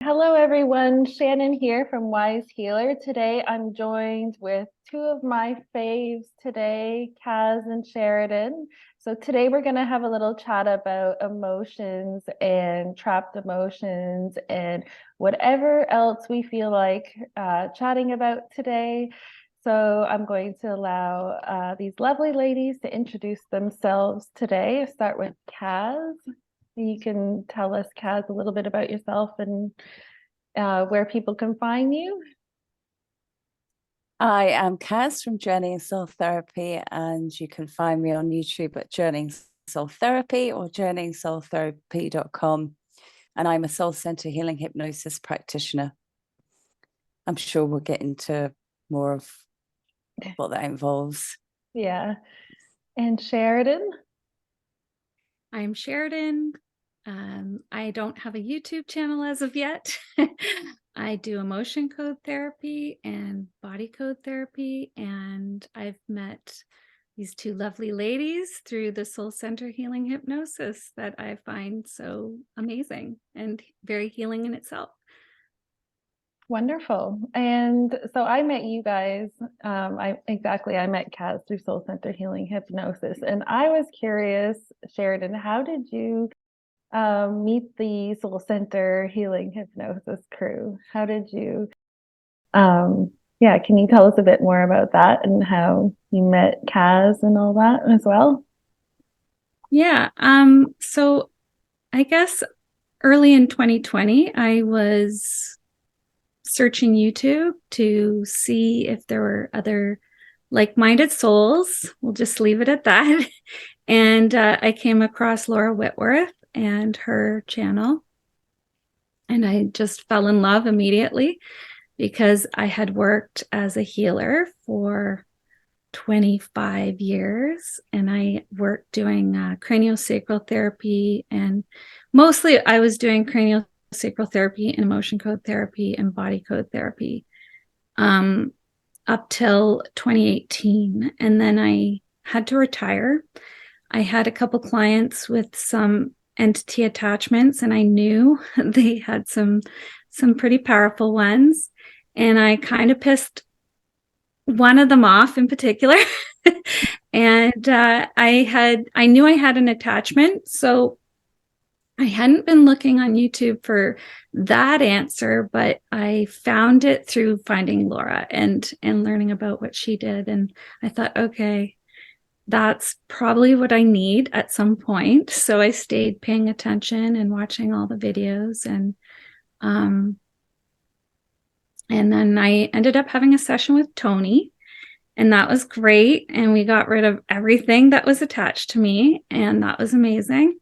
Hello, everyone. Shannon here from Wise Healer. Today, I'm joined with two of my faves today, Kaz and Sheridan. So today, we're going to have a little chat about emotions and trapped emotions and whatever else we feel like chatting about today. So I'm going to allow these lovely ladies to introduce themselves today. I'll start with Kaz. You can tell us, Kaz, a little bit about yourself and where people can find you. I am Kaz from Journeying Soul Therapy, and you can find me on YouTube at Journeying Soul Therapy or journeyingsoultherapy.com. And I'm a soul center healing hypnosis practitioner. I'm sure we'll get into more of what that involves. Yeah. And Sheridan? I'm Sheridan. I don't have a YouTube channel as of yet. I do emotion code therapy and body code therapy, and I've met these two lovely ladies through the Soul Center Healing Hypnosis that I find so amazing and very healing in itself. Wonderful. And so I met you guys. I met Kaz through Soul Center Healing Hypnosis. And I was curious, Sheridan, how did you meet the Soul Center Healing Hypnosis crew? How did you, can you tell us a bit more about that and how you met Kaz and all that as well? Yeah. So I guess early in 2020, I was searching YouTube to see if there were other like-minded souls. We'll just leave it at that. And I came across Laura Whitworth and her channel. And I just fell in love immediately because I had worked as a healer for 25 years, and I worked doing craniosacral therapy, and mostly I was doing craniosacral therapy and emotion code therapy and body code therapy up till 2018. And then I had to retire. I had a couple clients with some entity attachments, and I knew they had some pretty powerful ones. And I kind of pissed one of them off in particular. And I knew I had an attachment. So I hadn't been looking on YouTube for that answer, but I found it through finding Laura and learning about what she did. And I thought, okay, that's probably what I need at some point. So I stayed paying attention and watching all the videos, and then I ended up having a session with Tony, and that was great. And we got rid of everything that was attached to me, and that was amazing.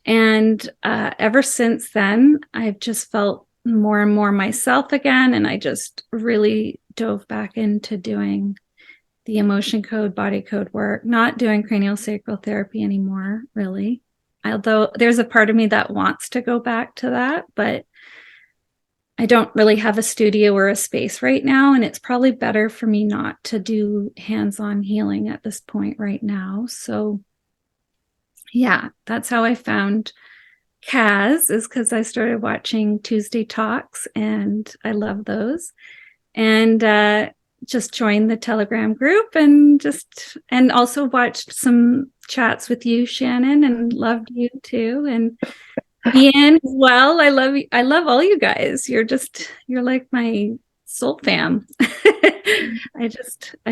And ever since then, I've just felt more and more myself again. And I just really dove back into doing the emotion code, body code work, not doing craniosacral therapy anymore, really. Although there's a part of me that wants to go back to that, but I don't really have a studio or a space right now. And it's probably better for me not to do hands-on healing at this point right now. So yeah, that's how I found Kaz, is because I started watching Tuesday Talks, and I love those. And just joined the Telegram group, and also watched some chats with you, Shannon, and loved you too. And Ian as well. I love all you guys. You're like my soul fam. I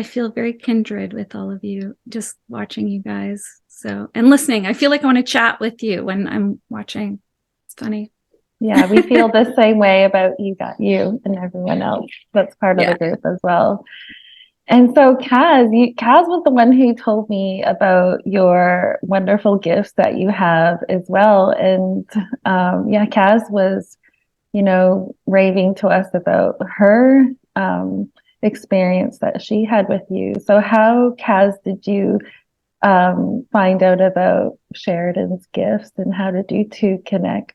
feel very kindred with all of you just watching you guys. So, and listening. I feel like I want to chat with you when I'm watching. It's funny. Yeah, we feel the same way about you and everyone else that's part of the group as well. And so Kaz was the one who told me about your wonderful gifts that you have as well. And Kaz was, raving to us about her experience that she had with you. So how, Kaz, did you find out about Sheridan's gifts, and how did you two connect?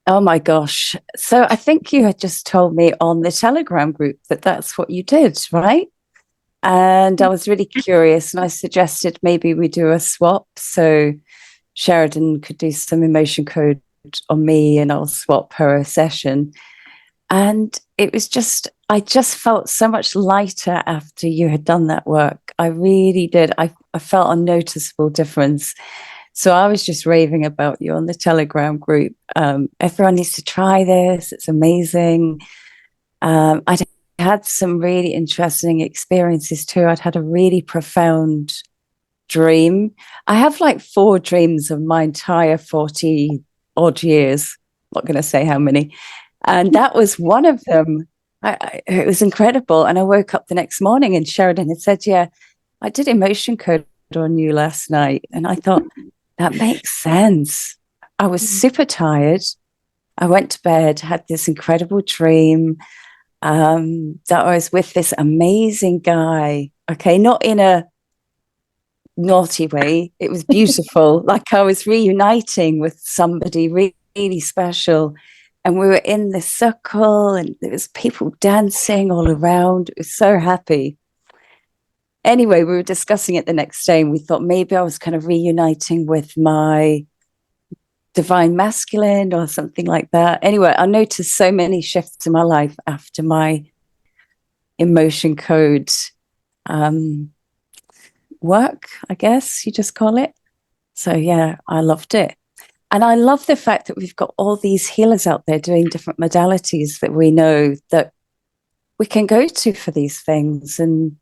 Oh my gosh. So I think you had just told me on the Telegram group that that's what you did, right? And I was really curious, and I suggested maybe we do a swap so Sheridan could do some emotion code on me and I'll swap per session. And it was just, I just felt so much lighter after you had done that work. I really did. I felt a noticeable difference. So I was just raving about you on the Telegram group. Everyone needs to try this. It's amazing. I had some really interesting experiences too. I'd had a really profound dream. I have like 4 dreams of my entire 40 odd years. I'm not going to say how many. And that was one of them. It was incredible. And I woke up the next morning and Sheridan had said, yeah, I did emotion code on you last night. And I thought, that makes sense. I was super tired. I went to bed, had this incredible dream that I was with this amazing guy. Okay, not in a naughty way. It was beautiful. Like I was reuniting with somebody really, really special. And we were in this circle and there was people dancing all around. It was so happy. Anyway, we were discussing it the next day and we thought maybe I was kind of reuniting with my divine masculine or something like that. Anyway, I noticed so many shifts in my life after my emotion code work, I guess you just call it. So yeah, I loved it. And I love the fact that we've got all these healers out there doing different modalities that we know that we can go to for these things. And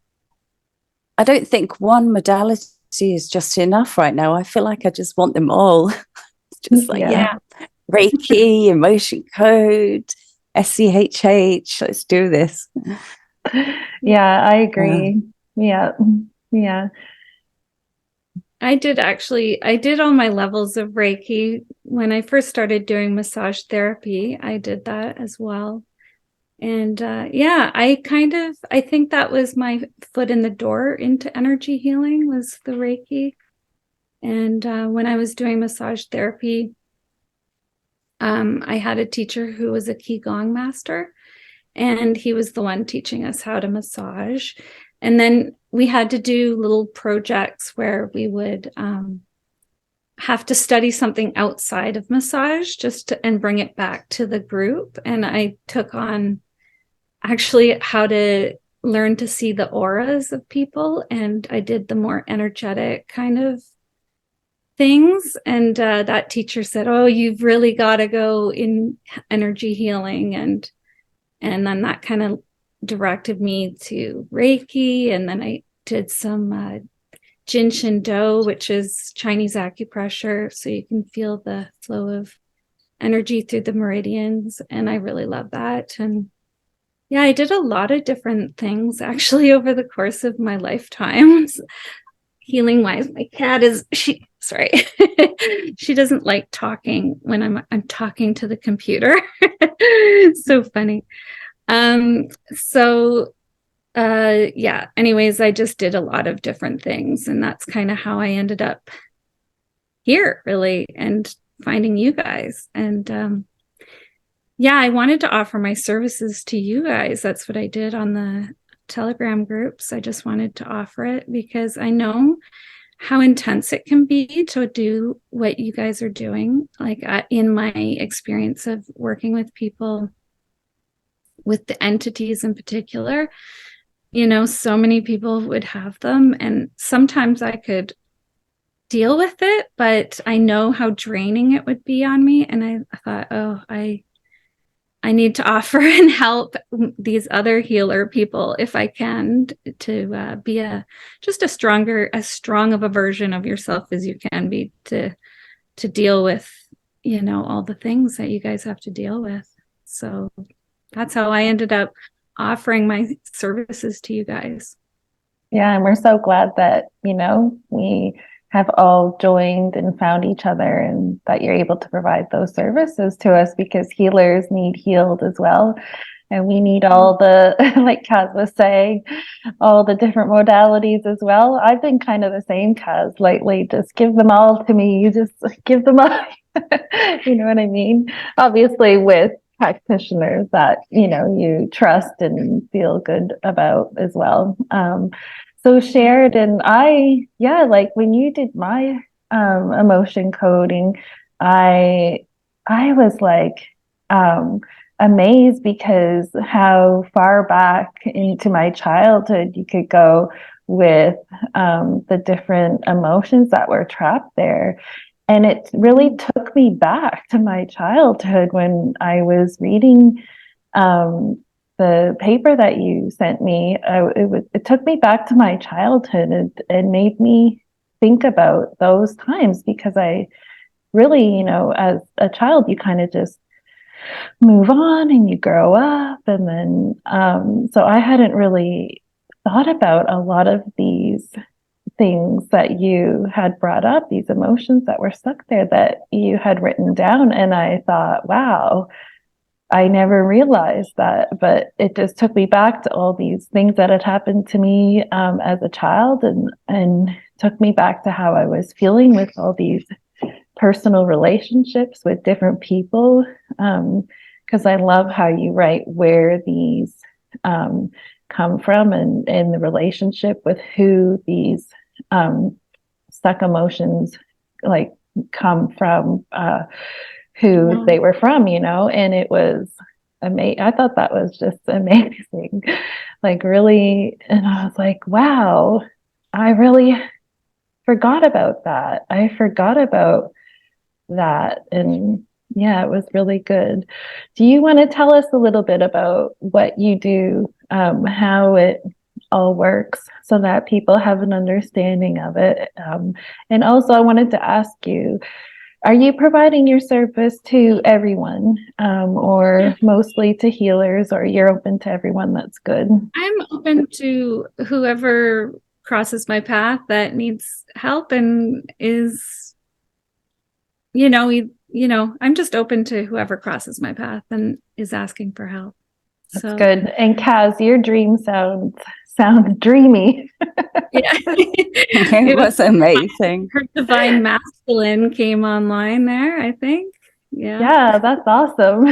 I don't think one modality is just enough right now. I feel like I just want them all. It's just like, yeah, Reiki, emotion code, SCHH, let's do this. Yeah, I agree. Yeah. I did all my levels of Reiki when I first started doing massage therapy. I did that as well. And I think that was my foot in the door into energy healing was the Reiki. And when I was doing massage therapy, I had a teacher who was a Qigong master, and he was the one teaching us how to massage. And then we had to do little projects where we would have to study something outside of massage and bring it back to the group. And I took on actually how to learn to see the auras of people. And I did the more energetic kind of things. And that teacher said, oh, you've really got to go in energy healing. And then that kind of directed me to Reiki. And then I did some Jin Shin Do, which is Chinese acupressure. So you can feel the flow of energy through the meridians. And I really love that. And yeah, I did a lot of different things actually over the course of my lifetime. Healing wise, my cat she doesn't like talking when I'm talking to the computer. So funny. Anyways, I just did a lot of different things, and that's kind of how I ended up here, really, and finding you guys. And I wanted to offer my services to you guys. That's what I did on the Telegram groups. I just wanted to offer it because I know how intense it can be to do what you guys are doing. Like in my experience of working with people, with the entities in particular, so many people would have them, and sometimes I could deal with it, but I know how draining it would be on me. And I thought, I need to offer and help these other healer people if I can, to be as strong of a version of yourself as you can be to deal with, all the things that you guys have to deal with. So that's how I ended up offering my services to you guys. Yeah, and we're so glad that, we have all joined and found each other, and that you're able to provide those services to us, because healers need healed as well. And we need all the, like Kaz was saying, all the different modalities as well. I've been kind of the same, Kaz, lately. Just give them all to me. You just give them all. You know what I mean? Obviously with practitioners that, you trust and feel good about as well. So Sheridan, like when you did my emotion coding, I I was like amazed because how far back into my childhood you could go with the different emotions that were trapped there. And it really took me back to my childhood when I was reading the paper that you sent me. It took me back to my childhood. It made me think about those times because I really, as a child, you kind of just move on and you grow up. And then, so I hadn't really thought about a lot of these things that you had brought up, these emotions that were stuck there that you had written down. And I thought, wow, I never realized that, but it just took me back to all these things that had happened to me as a child, and took me back to how I was feeling with all these personal relationships with different people. Because I love how you write where these come from, and the relationship with who these stuck emotions like come from, who they were from, and it was amazing. I thought that was just amazing, like really. And I was like, wow, I really forgot about that. I forgot about that. And yeah, it was really good. Do you want to tell us a little bit about what you do, how it all works, so that people have an understanding of it? And also, I wanted to ask you, are you providing your service to everyone, or mostly to healers, or you're open to everyone? That's good. I'm open to whoever crosses my path that needs help and is, I'm just open to whoever crosses my path and is asking for help. That's good. And Kaz, your dream sounds dreamy. Yeah. It was amazing. Her divine masculine came online there, I think. Yeah, that's awesome.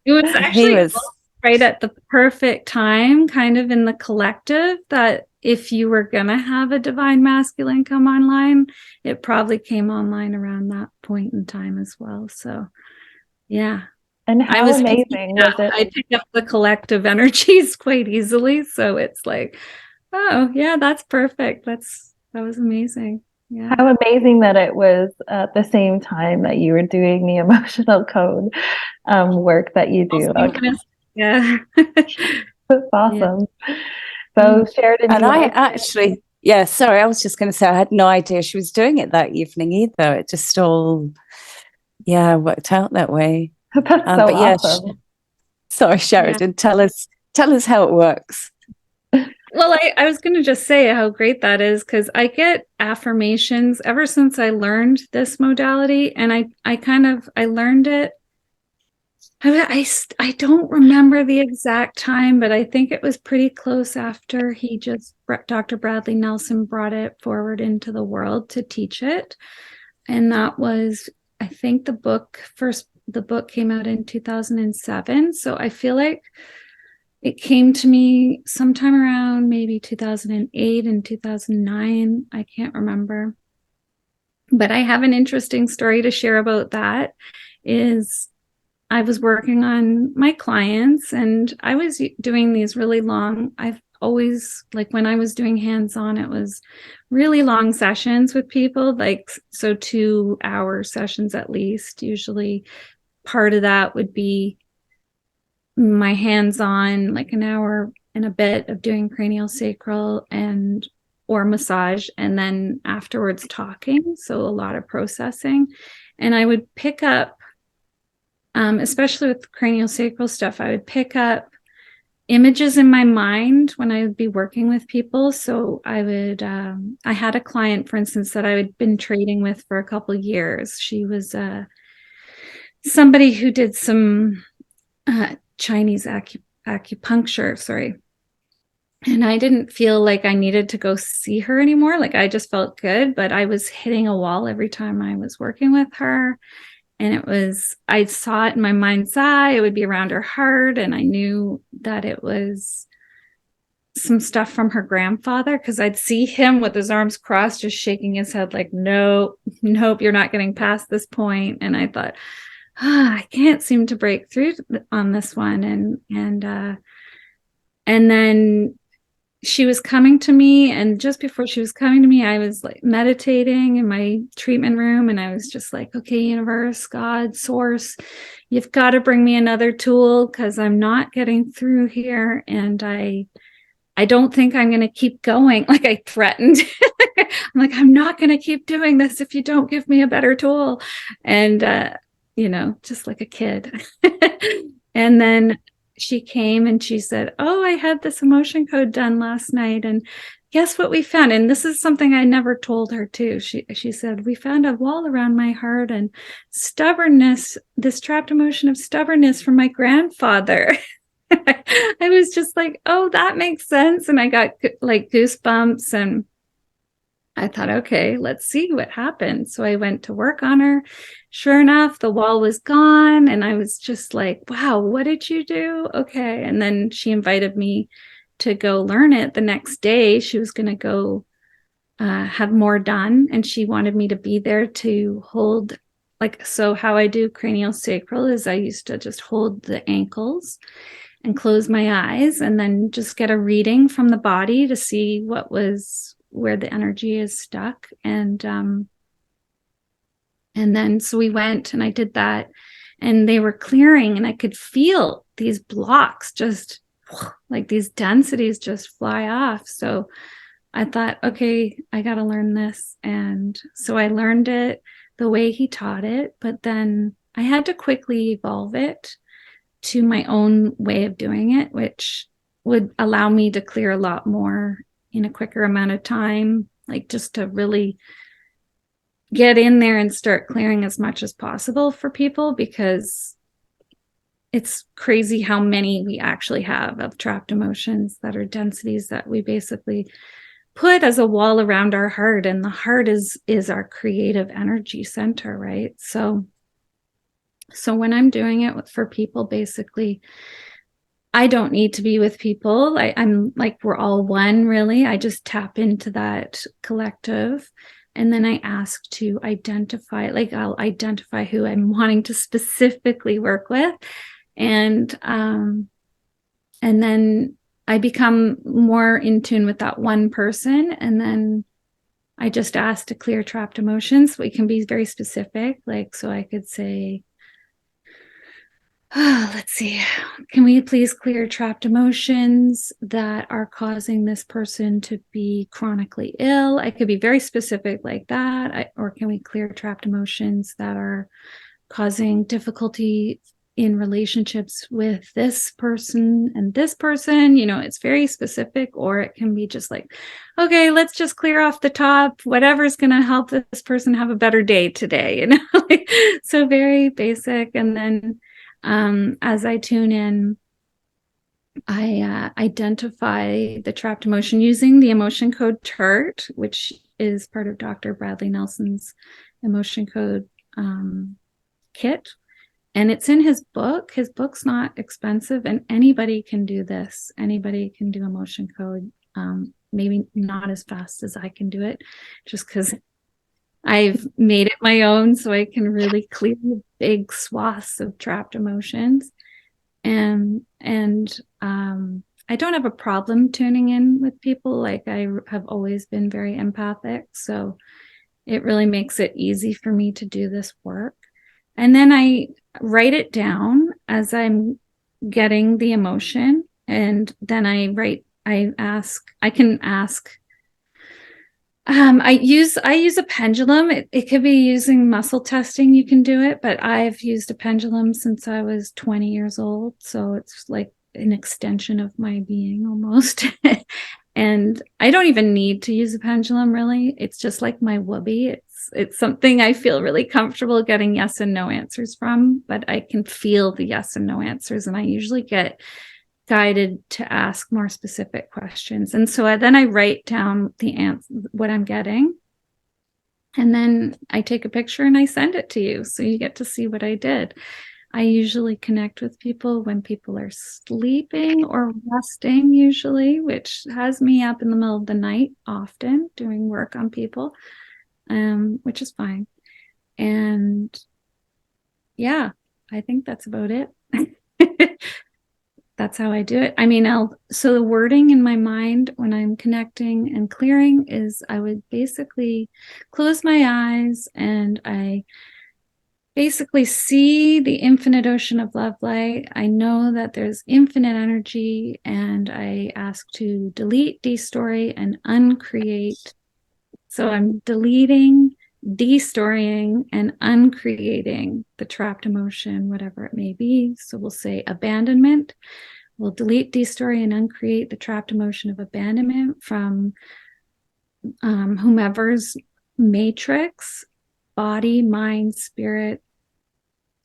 It was actually right at the perfect time, kind of in the collective, that if you were going to have a divine masculine come online, it probably came online around that point in time as well. So, yeah. And how amazing was it? I picked up the collective energies quite easily. So it's like, oh, yeah, that's perfect. That was amazing. Yeah. How amazing that it was at the same time that you were doing the emotional code work that you do. Yeah. That's awesome. Yeah. So Sheridan, and I actually, sorry, I was just going to say I had no idea she was doing it that evening either. It just all, worked out that way. That's so awesome. Sorry, Sheridan, tell us how it works. Well, I was going to just say how great that is, because I get affirmations ever since I learned this modality, and I learned it. I don't remember the exact time, but I think it was pretty close after Dr. Bradley Nelson brought it forward into the world to teach it. And that was, I think the book came out in 2007. So I feel like it came to me sometime around maybe 2008 and 2009. I can't remember. But I have an interesting story to share about that. I was working on my clients, and I was doing these really long, I've always, like when I was doing hands-on, it was really long sessions with people, 2-hour sessions at least. Usually part of that would be my hands-on, like an hour and a bit of doing cranial sacral or massage, and then afterwards talking. So a lot of processing. And I would pick up, especially with cranial sacral stuff, I would pick up images in my mind when I would be working with people. So I had a client, for instance, that I had been trading with for a couple of years. She was somebody who did some Chinese acupuncture, sorry. And I didn't feel like I needed to go see her anymore. Like I just felt good, but I was hitting a wall every time I was working with her. And I saw it in my mind's eye. It would be around her heart. And I knew that it was some stuff from her grandfather, because I'd see him with his arms crossed, just shaking his head like, nope, you're not getting past this point. And I thought, I can't seem to break through on this one. And then she was coming to me, and just before she was coming to me, I was like meditating in my treatment room, and I was just like, okay, universe, God, source, you've got to bring me another tool because I'm not getting through here, and I don't think I'm going to keep going. Like I threatened. I'm like, I'm not going to keep doing this if you don't give me a better tool. And just like a kid. And then she came and she said, oh, I had this emotion code done last night, and guess what we found? And this is something I never told her too. She said, we found a wall around my heart and stubbornness, this trapped emotion of stubbornness from my grandfather. I was just like, oh, that makes sense. And I got like goosebumps, and I thought, okay, let's see what happened. So I went to work on her. Sure enough, the wall was gone. And I was just like, wow, what did you do? Okay. And then she invited me to go learn it the next day. She was going to go have more done. And she wanted me to be there to hold, like, so how I do cranial sacral is I used to just hold the ankles and close my eyes and then just get a reading from the body to see what was where the energy is stuck. And then so we went and I did that, and they were clearing, and I could feel these blocks just like these densities just fly off. So I thought, okay, I got to learn this. And so I learned it the way he taught it, but then I had to quickly evolve it to my own way of doing it, which would allow me to clear a lot more in a quicker amount of time, like just to really get in there and start clearing as much as possible for people, because it's crazy how many we actually have of trapped emotions that are densities that we basically put as a wall around our heart. And the heart is our creative energy center, right? So when I'm doing it for people, basically, I don't need to be with people. I'm like, we're all one, really. I just tap into that collective. And then I ask to identify, like I'll identify who I'm wanting to specifically work with. And then I become more in tune with that one person. And then I just ask to clear trapped emotions. We can be very specific. Like, so I could say, let's see, can we please clear trapped emotions that are causing this person to be chronically ill? I could be very specific like that. Or can we clear trapped emotions that are causing difficulty in relationships with this person and this person? It's very specific. Or it can be just like, okay, let's just clear off the top, whatever's going to help this person have a better day today. So very basic. And then as I tune in, I identify the trapped emotion using the emotion code chart, which is part of Dr. Bradley Nelson's emotion code kit. And it's in his book. His book's not expensive, and anybody can do this. Anybody can do emotion code. Maybe not as fast as I can do it, just because I've made it my own, so I can really clear big swaths of trapped emotions. And I don't have a problem tuning in with people. Like, I have always been very empathic, so it really makes it easy for me to do this work. And then I write it down as I'm getting the emotion, and then I can ask. I use a pendulum. It could be using muscle testing. You can do it, but I've used a pendulum since I was 20 years old. So it's like an extension of my being almost. And I don't even need to use a pendulum, really. It's just like my whoopee. It's something I feel really comfortable getting yes and no answers from, but I can feel the yes and no answers. And I usually get guided to ask more specific questions. And so then I write down the answer, what I'm getting. And then I take a picture and I send it to you. So you get to see what I did. I usually connect with people when people are sleeping or resting, usually, which has me up in the middle of the night, often doing work on people, which is fine. And yeah, I think that's about it. That's how I do it. I mean, so the wording in my mind when I'm connecting and clearing is I would basically close my eyes and I basically see the infinite ocean of love light. I know that there's infinite energy, and I ask to delete, destory, and uncreate. So I'm deleting, destorying, and uncreating the trapped emotion, whatever it may be. So we'll say abandonment. We'll delete, destory, and uncreate the trapped emotion of abandonment from whomever's matrix, body, mind, spirit,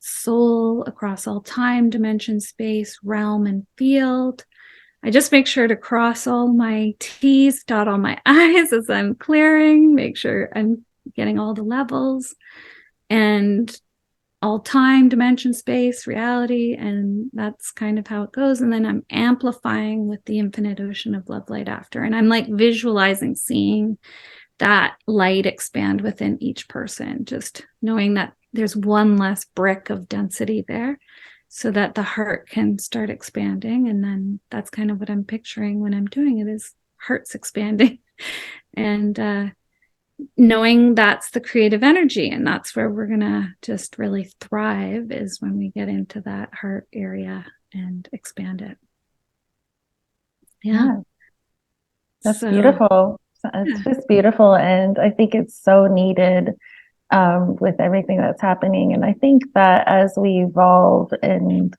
soul, across all time, dimension, space, realm, and field. I just make sure to cross all my T's, dot all my I's as I'm clearing, make sure I'm getting all the levels and all time, dimension, space, reality. And that's kind of how it goes. And then I'm amplifying with the infinite ocean of love light after. And I'm like visualizing, seeing that light expand within each person, just knowing that there's one less brick of density there so that the heart can start expanding. And then that's kind of what I'm picturing when I'm doing it, is hearts expanding. And knowing that's the creative energy, and that's where we're gonna just really thrive, is when we get into that heart area and expand it. Yeah. That's beautiful. It's just beautiful. And I think it's so needed with everything that's happening. And I think that as we evolve and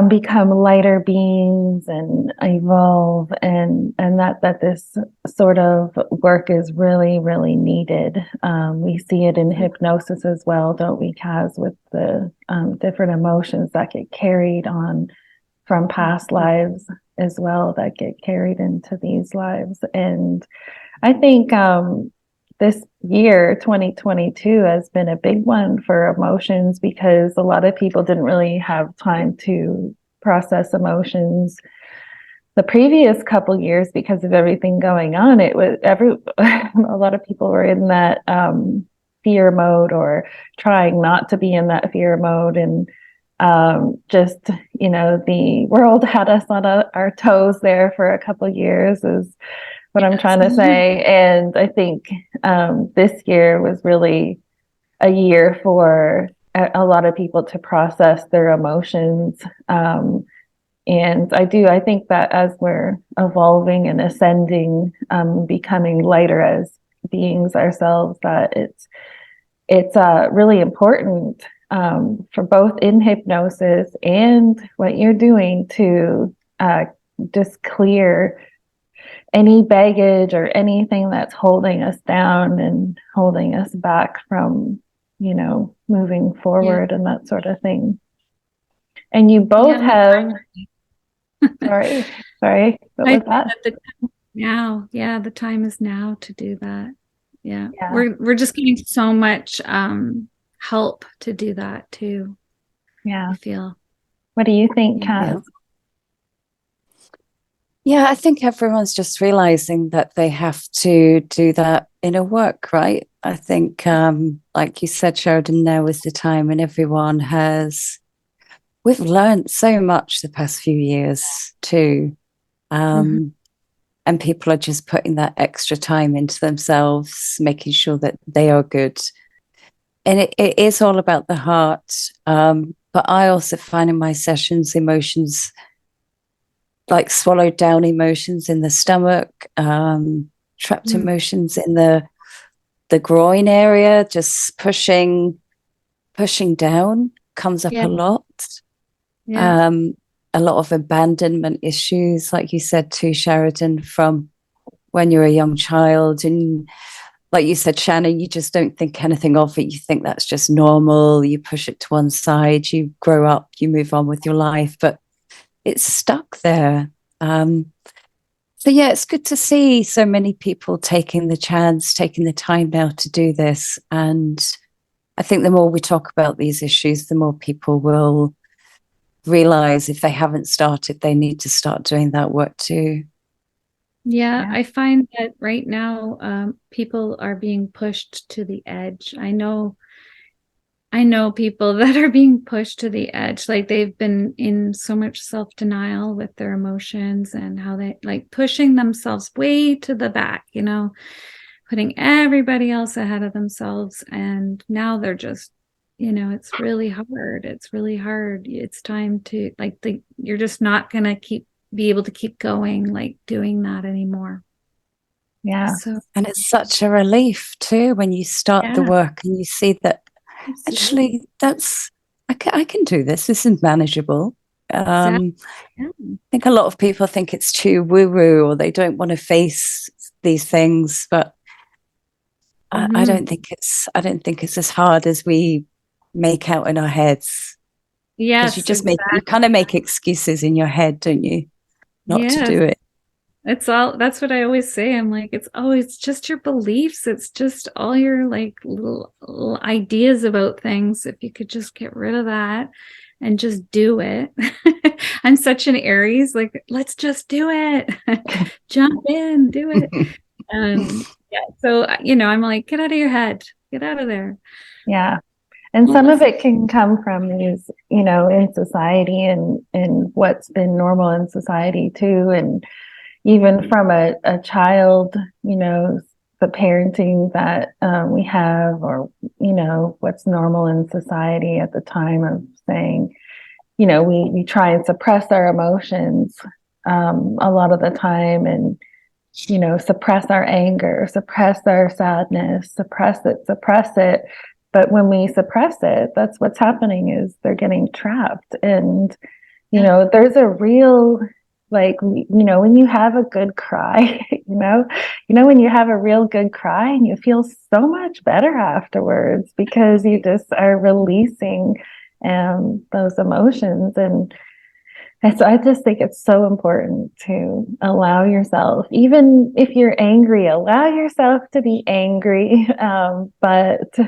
become lighter beings and evolve, and that this sort of work is really, really needed. We see it in hypnosis as well, don't we, Kaz, with the different emotions that get carried on from past lives as well, that get carried into these lives. And I think this year, 2022, has been a big one for emotions, because a lot of people didn't really have time to process emotions the previous couple years because of everything going on. It was a lot of people were in that fear mode, or trying not to be in that fear mode. And just, the world had us on our toes there for a couple of years, is what I'm trying to say. And I think this year was really a year for a lot of people to process their emotions. And I think that as we're evolving and ascending, becoming lighter as beings ourselves, that it's really important for both in hypnosis and what you're doing to just clear any baggage or anything that's holding us down and holding us back from, moving forward and that sort of thing. And you both have, sorry, what was that? The time is now to do that. Yeah. We're just getting so much help to do that too. Yeah. I feel. What do you think, Kaz? Yeah, I think everyone's just realizing that they have to do that inner work, right? I think, like you said, Sheridan, now is the time, and we've learned so much the past few years too. And people are just putting that extra time into themselves, making sure that they are good. And it is all about the heart. But I also find in my sessions, emotions, like swallowed down emotions in the stomach, trapped emotions in the groin area, just pushing down comes up a lot. A lot of abandonment issues, like you said too, Sheridan, from when you're a young child. And like you said, Shannon, you just don't think anything of it. You think that's just normal. You push it to one side, you grow up, you move on with your life, but it's stuck there. So yeah, it's good to see so many people taking the chance, taking the time now to do this. And I think the more we talk about these issues, the more people will realize if they haven't started, they need to start doing that work too. Yeah, I find that right now people are being pushed to the edge. I know I know people that are being pushed to the edge. Like they've been in so much self-denial with their emotions and how they like pushing themselves way to the back, putting everybody else ahead of themselves. And now they're just, it's really hard. It's really hard. It's time to you're just not going to be able to keep going, like doing that anymore. Yeah. So, and it's such a relief too when you start the work and you see that actually I can do this. This is manageable. exactly. I think a lot of people think it's too woo-woo or they don't want to face these things, but I don't think it's as hard as we make out in our heads. Yes, you just you kind of make excuses in your head, don't you? Not to do it. That's what I always say. I'm like, it's just your beliefs. It's just all your like little ideas about things. If you could just get rid of that and just do it. I'm such an Aries, like, let's just do it. Jump in, do it. So, I'm like, get out of your head, get out of there. Yeah. And some of it can come from these, in society and what's been normal in society too. And even from a child, the parenting that we have, or, what's normal in society at the time of saying, we try and suppress our emotions a lot of the time, and, suppress our anger, suppress our sadness, suppress it. But when we suppress it, that's what's happening, is they're getting trapped. And, there's a real, like, when you have a good cry, when you have a real good cry and you feel so much better afterwards because you just are releasing those emotions. And so I just think it's so important to allow yourself, even if you're angry, allow yourself to be angry, but,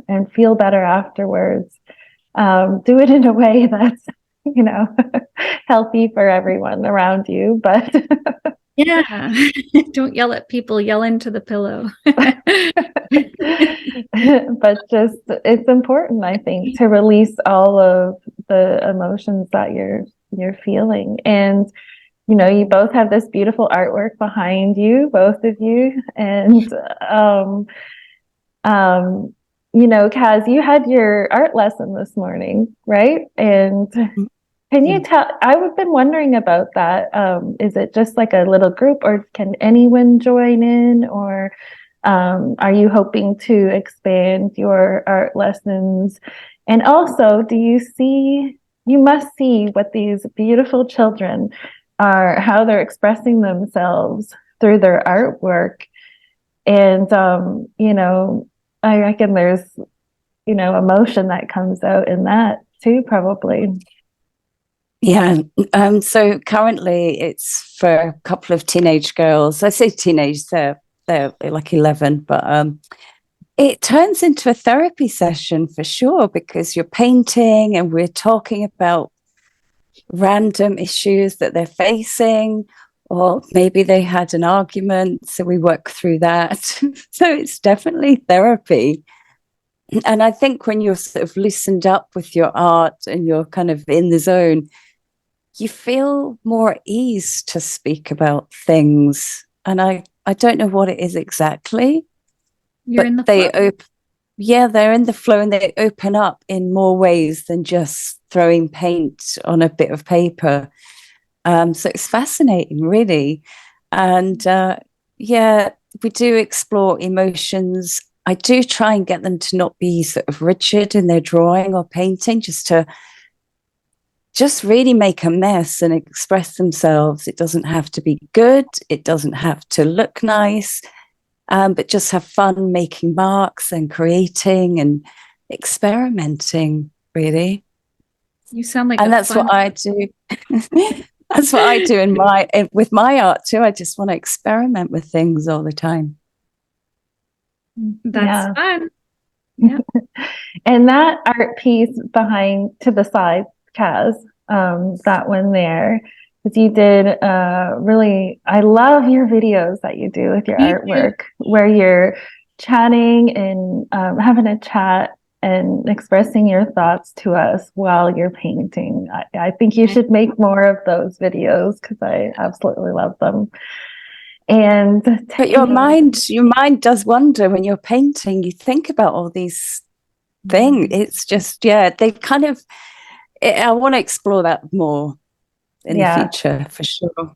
and feel better afterwards. Do it in a way that's, healthy for everyone around you, but yeah, don't yell at people, yell into the pillow. But just, it's important, I think, to release all of the emotions that you're feeling. And you both have this beautiful artwork behind you, both of you. And Kaz, you had your art lesson this morning, right? And can you tell, I've been wondering about that. Is it just like a little group, or can anyone join in, or are you hoping to expand your art lessons? And also, you must see what these beautiful children are, how they're expressing themselves through their artwork. And, I reckon there's, emotion that comes out in that too, probably. Yeah. So currently it's for a couple of teenage girls. I say teenage, they're like 11, but it turns into a therapy session for sure, because you're painting and we're talking about random issues that they're facing, or maybe they had an argument, so we work through that. So it's definitely therapy. And I think when you're sort of loosened up with your art and you're kind of in the zone, you feel more at ease to speak about things. And I don't know what it is exactly. You're in the flow. They're in the flow, and they open up in more ways than just throwing paint on a bit of paper. So it's fascinating, really. And we do explore emotions. I do try and get them to not be sort of rigid in their drawing or painting, just really make a mess and express themselves. It doesn't have to be good. It doesn't have to look nice, but just have fun making marks and creating and experimenting, really. You sound like and that's what I do. That's what I do with my art too. I just want to experiment with things all the time. That's fun. Yeah. And that art piece behind to the side, Kaz, that one there, because you did really, I love your videos that you do with your artwork, where you're chatting and having a chat and expressing your thoughts to us while you're painting. I think you should make more of those videos because I absolutely love them. And but your mind does wander when you're painting. You think about all these things. It's just, yeah, they kind of, I want to explore that more in the future for sure.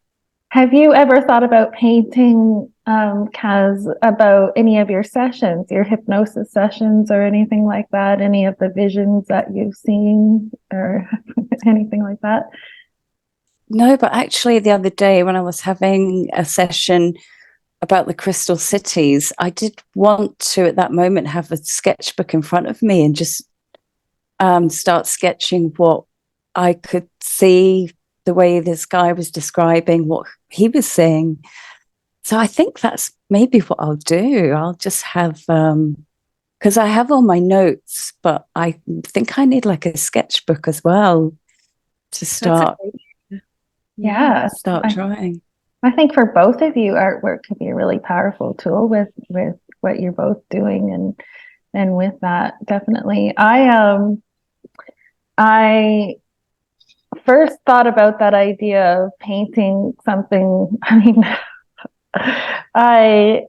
Have you ever thought about painting, Kaz, about any of your sessions, your hypnosis sessions or anything like that? Any of the visions that you've seen or anything like that? No, but actually the other day when I was having a session about the crystal cities, I did want to at that moment have a sketchbook in front of me and just start sketching what I could see, the way this guy was describing what he was saying. So I think that's maybe what I'll do. I'll just have, because I have all my notes, but I think I need like a sketchbook as well to start. Start drawing. I think for both of you, artwork could be a really powerful tool with what you're both doing, and with that, definitely. I first thought about that idea of painting something. I mean, I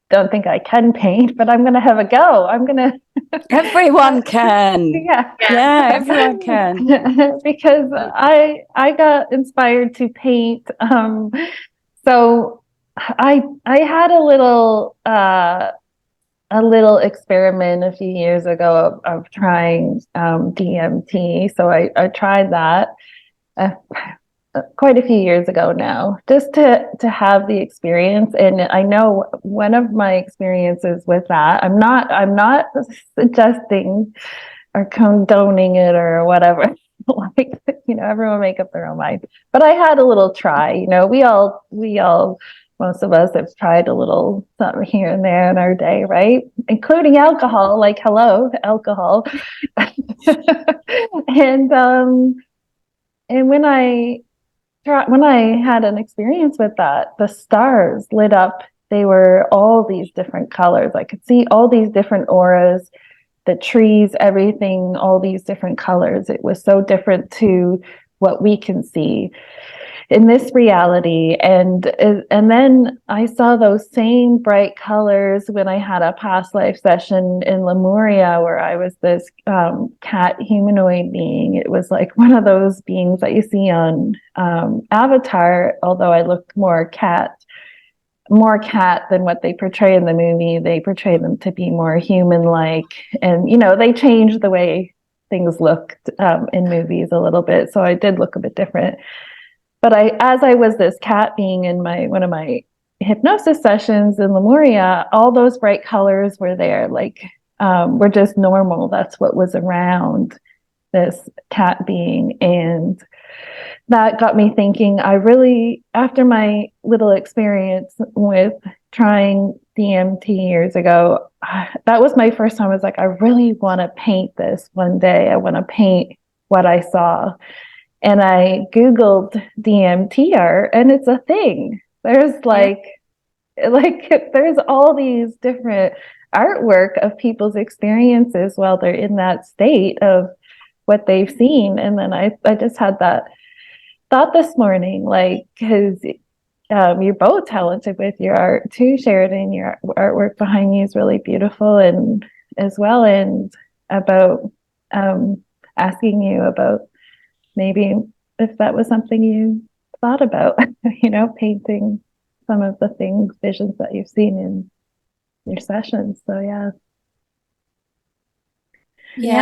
don't think I can paint, but I'm going to have a go. Everyone can. Yeah, everyone can. Because I got inspired to paint. So I had a little experiment a few years ago of trying DMT. So I tried that quite a few years ago now, just to have the experience. And I know one of my experiences with that, I'm not suggesting or condoning it or whatever. Like, everyone make up their own mind. But I had a little try. We all most of us have tried a little something here and there in our day, right? Including alcohol, like hello, alcohol. And when I had an experience with that, the stars lit up. They were all these different colors. I could see all these different auras, the trees, everything, all these different colors. It was so different to what we can see in this reality. And then I saw those same bright colors when I had a past life session in Lemuria, where I was this cat humanoid being. It was like one of those beings that you see on Avatar, although I looked more cat than what they portray in the movie. They portray them to be more human-like, and they changed the way things looked in movies a little bit, so I did look a bit different. But as I was this cat being in one of my hypnosis sessions in Lemuria, all those bright colors were there, like were just normal. That's what was around this cat being. And that got me thinking, after my little experience with trying DMT years ago, that was my first time. I was like, I really want to paint this one day. I want to paint what I saw. And I Googled DMT art, and it's a thing. There's there's all these different artwork of people's experiences while they're in that state of what they've seen. And then I just had that thought this morning, because you're both talented with your art too, Sheridan. Your artwork behind you is really beautiful, and as well, and about asking you about maybe if that was something you thought about, painting some of the visions that you've seen in your sessions. So yeah,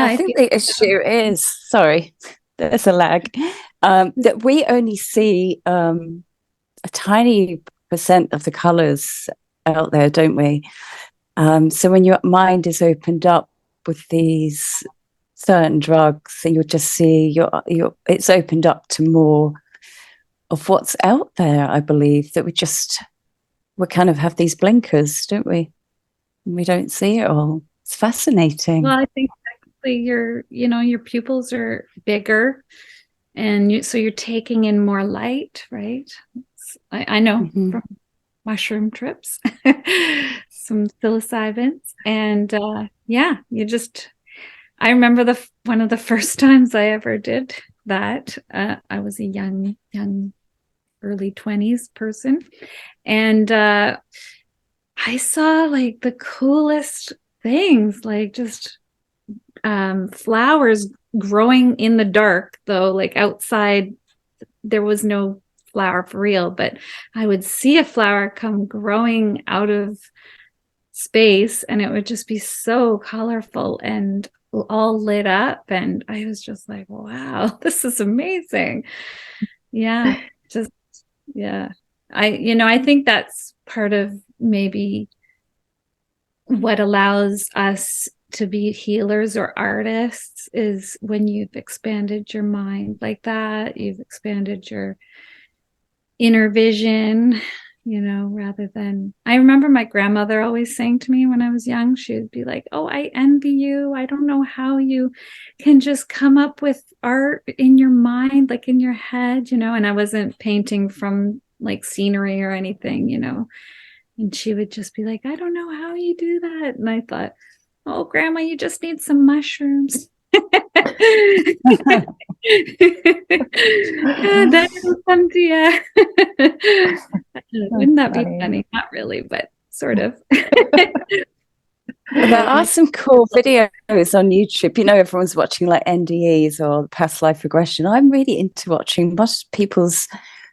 I think the issue is, sorry, there's a lag, that we only see a tiny percent of the colors out there, don't we? So when your mind is opened up with these certain drugs, and you'll just see it's opened up to more of what's out there. I believe that we kind of have these blinkers, don't we? And we don't see it all. It's fascinating. Well, I think technically your pupils are bigger, and so you're taking in more light, right? I know from mushroom trips, some psilocybins, and you just I remember one of the first times I ever did that. I was a young early 20s person, and I saw like the coolest things, like just flowers growing in the dark, though, like outside there was no flower for real, but I would see a flower come growing out of space and it would just be so colorful and all lit up, and I was just like, wow, this is amazing. Yeah, just yeah. I think that's part of maybe what allows us to be healers or artists is when you've expanded your mind like that, you've expanded your inner vision, rather than, I remember my grandmother always saying to me when I was young, she would be like, oh, I envy you. I don't know how you can just come up with art in your mind, like in your head, and I wasn't painting from like scenery or anything, and she would just be like, I don't know how you do that. And I thought, oh, Grandma, you just need some mushrooms. That will come to you. Wouldn't that be funny? Not really, but sort of. There are some cool videos on YouTube. Everyone's watching like NDEs or past life regression. I'm really into watching people's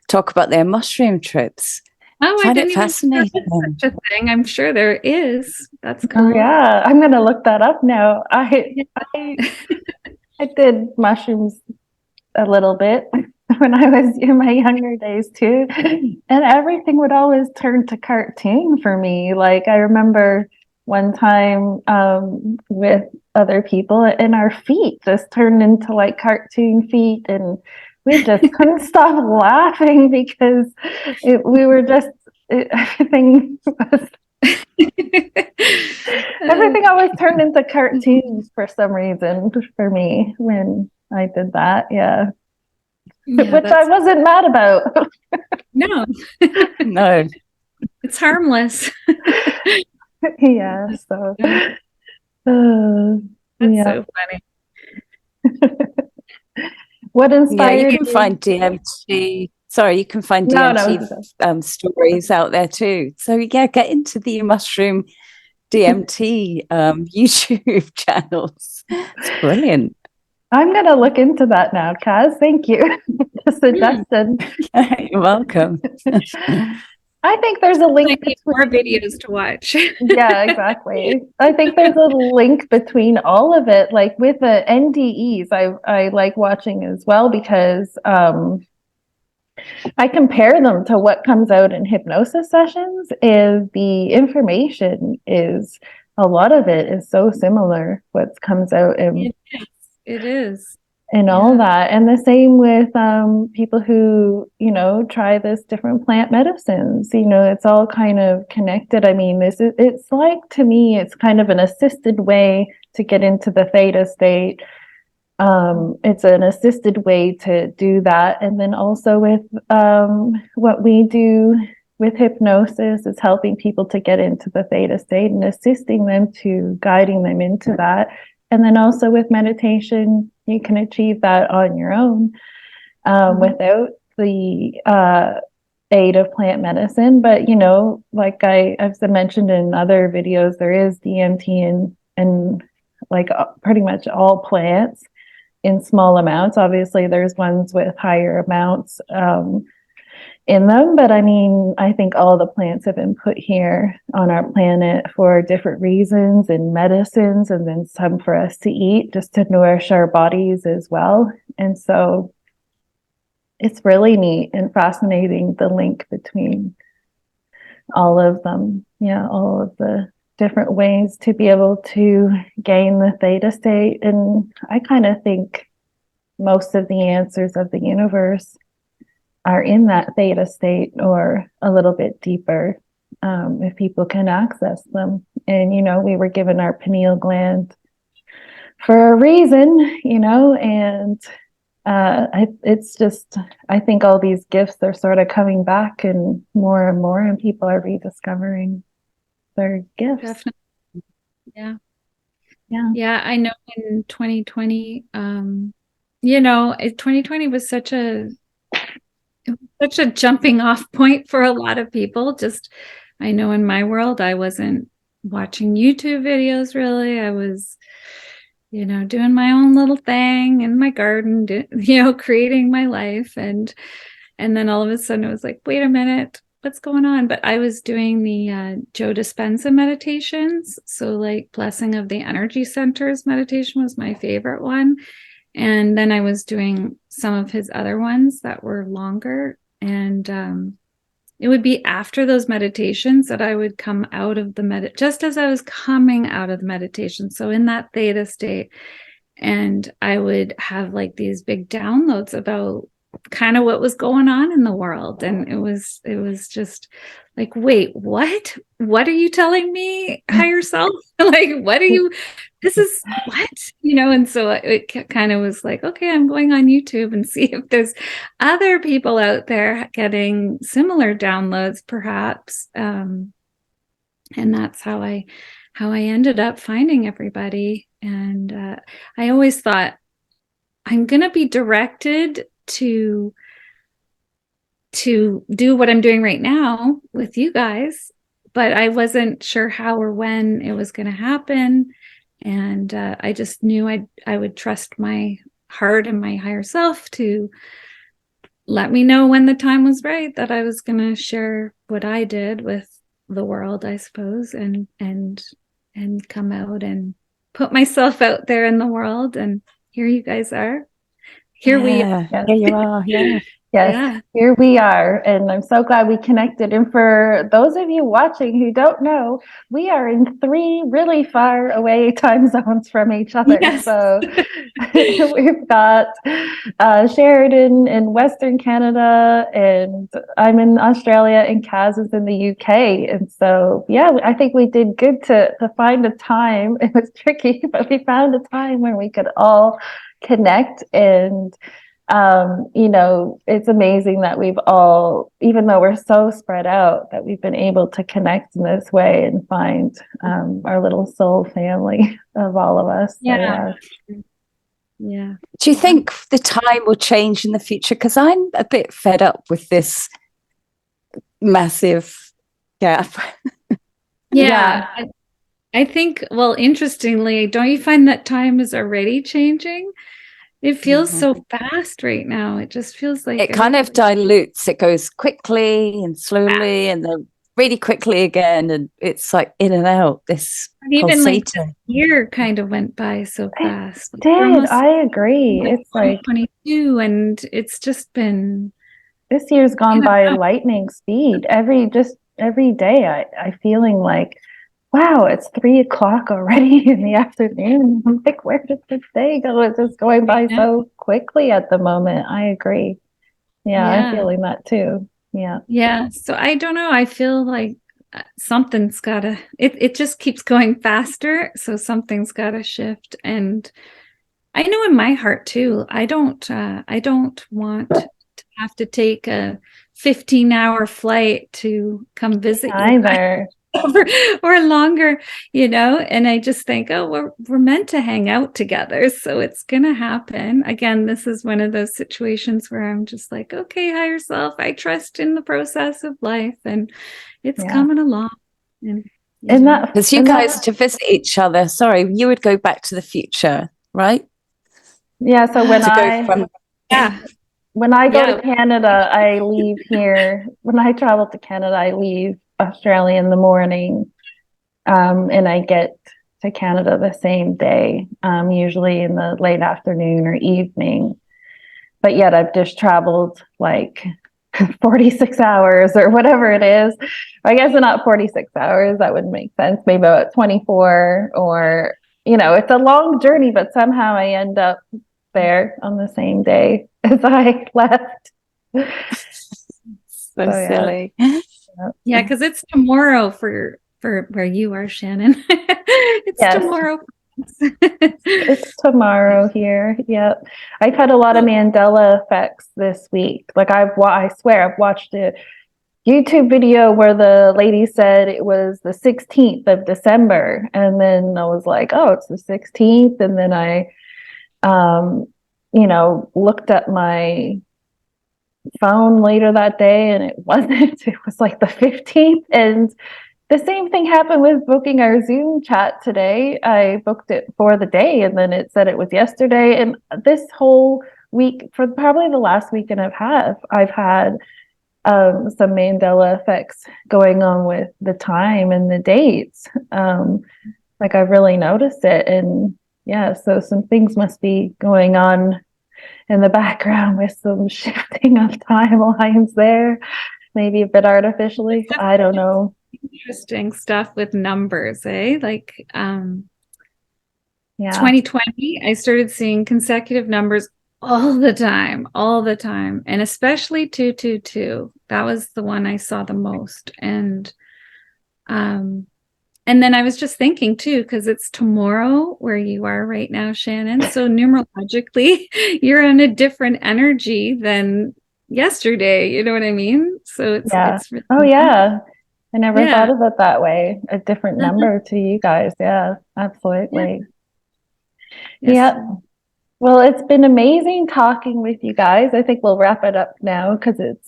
talk about their mushroom trips. Oh, I I find didn't it even fascinating. know such a thing. I'm sure there is. That's cool. Oh, yeah, I'm gonna look that up now. I did mushrooms a little bit when I was in my younger days too, and everything would always turn to cartoon for me. Like I remember one time with other people, and our feet just turned into like cartoon feet, and we just couldn't stop laughing because we were just everything was everything always turned into cartoons for some reason for me when I did that. Yeah, which I wasn't mad about. No, no, it's harmless. Yeah, so that's so funny. What inspired you can find DMT. Sorry, you can find DMT stories out there too. So yeah, get into the mushroom DMT YouTube channels. It's brilliant. I'm gonna look into that now, Kaz. Thank you for suggestion. You're welcome. I think there's a link between more videos to watch. Yeah, exactly. I think there's a link between all of it. Like with the NDEs, I like watching as well because I compare them to what comes out in hypnosis sessions. Is the information is a lot of it is so similar. What comes out in it is. And all that. And the same with people who, try this different plant medicines. It's all kind of connected. I mean, it's like, to me, it's kind of an assisted way to get into the theta state. It's an assisted way to do that. And then also with what we do with hypnosis is helping people to get into the theta state and assisting them to guiding them into that. And then also with meditation, you can achieve that on your own without the aid of plant medicine. But, like I've mentioned in other videos, there is DMT and like pretty much all plants in small amounts. Obviously, there's ones with higher amounts in them. But I mean, I think all the plants have been put here on our planet for different reasons and medicines, and then some for us to eat just to nourish our bodies as well. And so it's really neat and fascinating, the link between all of them. Yeah, all of the different ways to be able to gain the theta state. And I kind of think most of the answers of the universe are in that theta state or a little bit deeper if people can access them. And, we were given our pineal gland for a reason, and it's just, I think all these gifts are sort of coming back and more, and people are rediscovering their gifts. Definitely. Yeah. Yeah, I know in 2020, 2020 was such a jumping off point for a lot of people. Just, I know in my world, I wasn't watching YouTube videos really. I was, doing my own little thing in my garden, creating my life. And then all of a sudden it was like, wait a minute, what's going on? But I was doing the Joe Dispenza meditations. So like Blessing of the Energy Centers meditation was my favorite one. And then I was doing some of his other ones that were longer. And it would be after those meditations that I would come out of just as I was coming out of the meditation. So in that theta state, and I would have like these big downloads about kind of what was going on in the world. And it was just like, wait, what are you telling me, higher self? Like, this is what, and so it kind of was like, okay, I'm going on YouTube and see if there's other people out there getting similar downloads, perhaps. And that's how I ended up finding everybody. And I always thought, I'm going to be directed to do what I'm doing right now with you guys, but I wasn't sure how or when it was going to happen. And I just knew I would trust my heart and my higher self to let me know when the time was right, that I was going to share what I did with the world, I suppose, and come out and put myself out there in the world. And here you guys are. Here we are. Here you are. Yeah. Yes, Yeah. here we are. And I'm so glad we connected. And for those of you watching who don't know, we are in 3 really far away time zones from each other. Yes. So we've got Sheridan in Western Canada, and I'm in Australia, and Kaz is in the UK. And so, yeah, I think we did good to find a time. It was tricky, but we found a time where we could all connect. And it's amazing that we've all, even though we're so spread out, that we've been able to connect in this way and find our little soul family of all of us. Yeah. So, yeah. Do you think the time will change in the future? Because I'm a bit fed up with this massive gap. Yeah. I think, well, interestingly, don't you find that time is already changing? It feels so fast right now. It just feels like it kind of dilutes. It goes quickly and slowly and then really quickly again. And it's like in and out. This even like this year kind of went by so fast. I agree. It's like 2022, and it's just been, this year's gone by lightning speed. Every day I feeling like, wow, it's 3:00 already in the afternoon. I'm like, where did this day go? It's just going by so quickly at the moment. I agree. Yeah, I'm feeling that too. Yeah. Yeah. So I don't know. I feel like something's gotta, it just keeps going faster. So something's gotta shift. And I know in my heart too, I don't want to have to take a 15-hour flight to come visit you either. or longer, and I just think, oh, we're meant to hang out together, so it's gonna happen. Again, this is one of those situations where I'm just like, okay, higher self, I trust in the process of life, and it's coming along. And that, because you guys to visit each other, sorry, you would go back to the future, right? Yeah. So when I go to Canada, I leave here. When I travel to Canada, I leave Australia in the morning, and I get to Canada the same day, usually in the late afternoon or evening. But yet I've just traveled like 46 hours or whatever it is. I guess not 46 hours, that would make sense. Maybe about 24, or, it's a long journey, but somehow I end up there on the same day as I left. So silly. Yeah, because it's tomorrow for where you are, Shannon. It's tomorrow. It's tomorrow here. Yep. I've had a lot of Mandela effects this week. Like I swear I've watched a YouTube video where the lady said it was the 16th of December. And then I was like, oh, it's the 16th. And then I, looked at my phone later that day and it wasn't. It was like the 15th. And the same thing happened with booking our Zoom chat today. I booked it for the day and then it said it was yesterday. And this whole week, for probably the last week and a half, I've had some Mandela effects going on with the time and the dates. Like I've really noticed it. And yeah, so some things must be going on in the background with some shifting of timelines there, maybe a bit artificially. I don't know. Interesting stuff with numbers, eh? Like Yeah. 2020, I started seeing consecutive numbers all the time, and especially 222. That was the one I saw the most. And then I was just thinking too, because it's tomorrow where you are right now, Shannon. So numerologically, you're in a different energy than yesterday. You know what I mean? So it's really oh yeah. I never Yeah. thought of it that way. A different number to you guys. Yeah, absolutely. Yes. Yeah. Well, it's been amazing talking with you guys. I think we'll wrap it up now because it's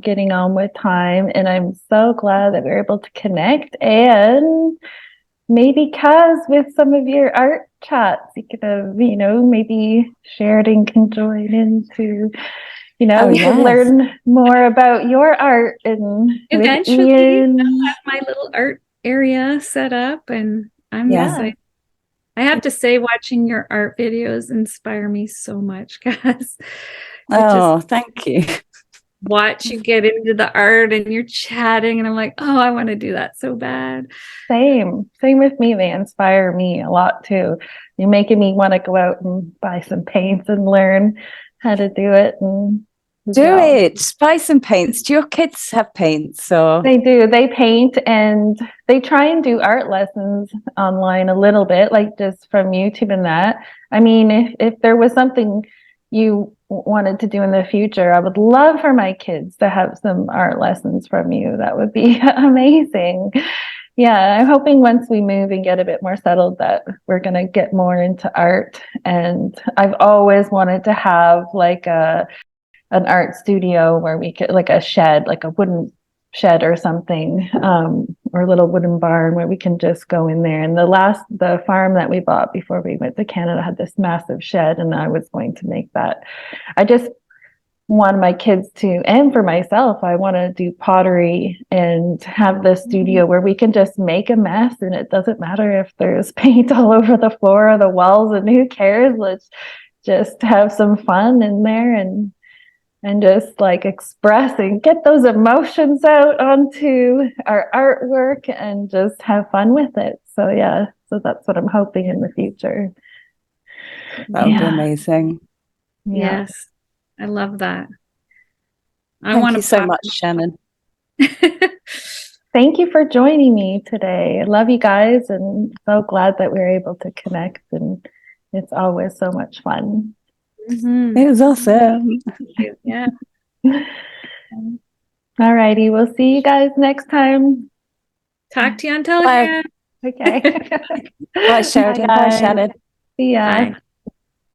getting on with time. And I'm so glad that we're able to connect. And maybe, Kaz, with some of your art chats, you could have, maybe Sheridan can join into, we can learn more about your art and Eventually, with Ian. I'll have my little art area set up, and I'm excited. I have to say, watching your art videos inspire me so much, guys. Thank you. Watch you get into the art and you're chatting, and I'm like, oh, I want to do that so bad. Same with me. They inspire me a lot too. You're making me want to go out and buy some paints and learn how to do it. And buy some paints. Do your kids have paints? So they do. They paint and they try and do art lessons online a little bit, like just from YouTube and that. I mean, if there was something you wanted to do in the future, I would love for my kids to have some art lessons from you. That would be amazing. Yeah, I'm hoping once we move and get a bit more settled that we're going to get more into art. And I've always wanted to have like an art studio where we could, like a shed, like a wooden shed or something, or a little wooden barn where we can just go in there. And the farm that we bought before we went to Canada had this massive shed, and I was going to make that. I just want my kids to, and for myself, I want to do pottery and have the studio where we can just make a mess, and it doesn't matter if there's paint all over the floor or the walls, and who cares? Let's just have some fun in there and just like express and get those emotions out onto our artwork and just have fun with it. So yeah, so that's what I'm hoping in the future. That would be amazing. Yeah. Yes, I love that. Thank you so much, Shannon. Thank you for joining me today. I love you guys and so glad that we're able to connect, and it's always so much fun. It was awesome. Yeah. All righty. We'll see you guys next time. Talk to you on Telegram. Okay. Bye, Sheridan. Bye, Shannon. See ya. Bye.